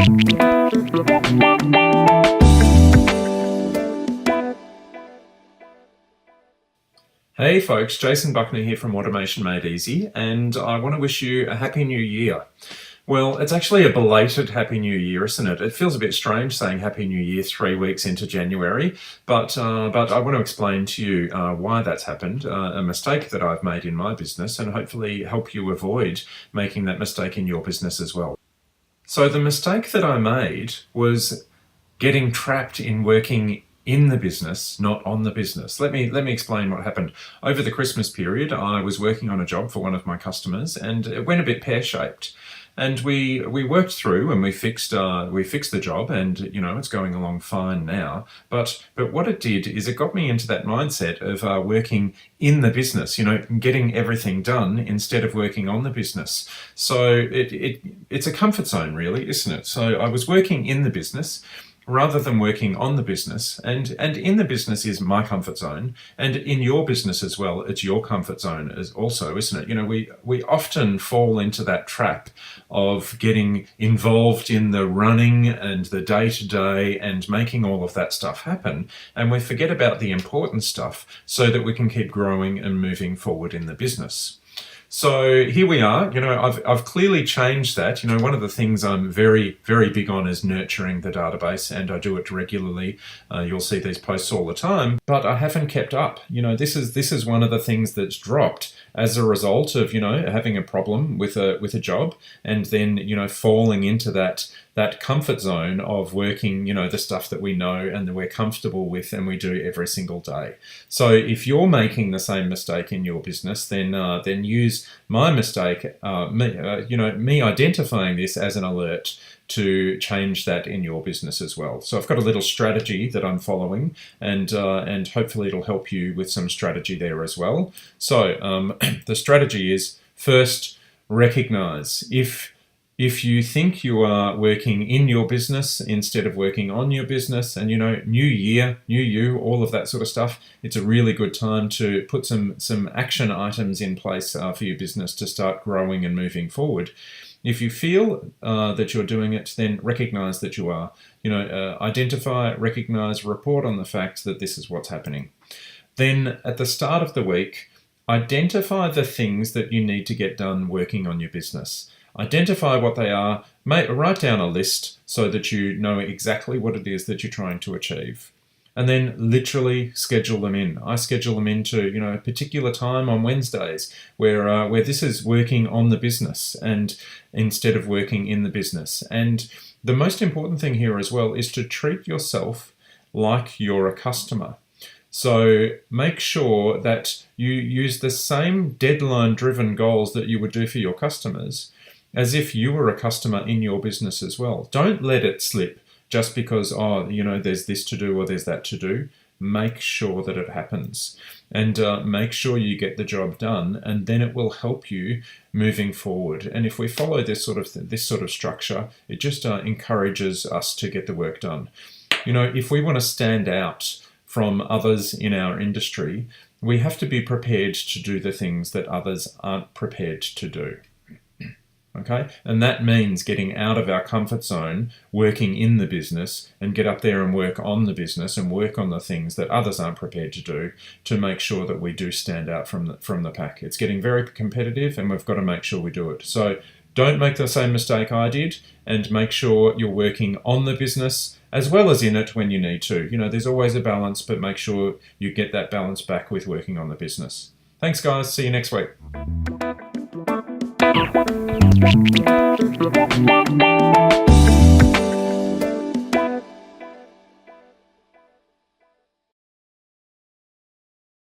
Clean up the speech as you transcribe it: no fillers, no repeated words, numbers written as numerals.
Hey folks, Jason Buckner here from Automation Made Easy, and I want to wish you a Happy New Year. Well, it's actually a belated Happy New Year, isn't it? It feels a bit strange saying Happy New Year 3 weeks into January, but I want to explain to you why that's happened, a mistake that I've made in my business, and hopefully help you avoid making that mistake in your business as well. So the mistake that I made was getting trapped in working in the business, not on the business. Let me explain what happened. Over the Christmas period, I was working on a job for one of my customers, and it went a bit pear-shaped. And we worked through and we fixed the job, and it's going along fine now. But what it did is it got me into that mindset of working in the business, getting everything done instead of working on the business. So it's a comfort zone, really, isn't it? So I was working in the business rather than working on the business, and in the business is my comfort zone, and in your business as well, it's your comfort zone as also, isn't it? We often fall into that trap of getting involved in the running and the day-to-day and making all of that stuff happen, and we forget about the important stuff so that we can keep growing and moving forward in the business. So here we are. I've clearly changed that. One of the things I'm very, very big on is nurturing the database, and I do it regularly. You'll see these posts all the time, but I haven't kept up. This is one of the things that's dropped as a result of having a problem with a job, and then falling into that comfort zone of working the stuff that we know and that we're comfortable with and we do every single day. So if you're making the same mistake in your business, then use my mistake, me identifying this as an alert to change that in your business as well. So I've got a little strategy that I'm following, and hopefully it'll help you with some strategy there as well. So the strategy is, first, recognize if you think you are working in your business instead of working on your business, and new year, new you, all of that sort of stuff, it's a really good time to put some action items in place for your business to start growing and moving forward. If you feel that you're doing it, then recognize that you are. Identify, recognize, report on the fact that this is what's happening. Then at the start of the week, identify the things that you need to get done working on your business. Identify what they are, write down a list so that you know exactly what it is that you're trying to achieve. And then literally schedule them in. I schedule them into a particular time on Wednesdays where this is working on the business and instead of working in the business. And the most important thing here as well is to treat yourself like you're a customer. So make sure that you use the same deadline-driven goals that you would do for your customers as if you were a customer in your business as well. Don't let it slip just because, there's this to do or there's that to do. Make sure that it happens, and make sure you get the job done, and then it will help you moving forward. And if we follow this sort of structure, it just encourages us to get the work done. If we want to stand out from others in our industry, we have to be prepared to do the things that others aren't prepared to do. Okay, and that means getting out of our comfort zone, working in the business, and get up there and work on the business and work on the things that others aren't prepared to do, to make sure that we do stand out from the pack. It's getting very competitive, and we've got to make sure we do it. So don't make the same mistake I did, and make sure you're working on the business as well as in it when you need to. There's always a balance, but make sure you get that balance back with working on the business. Thanks, guys. See you next week. Thank you.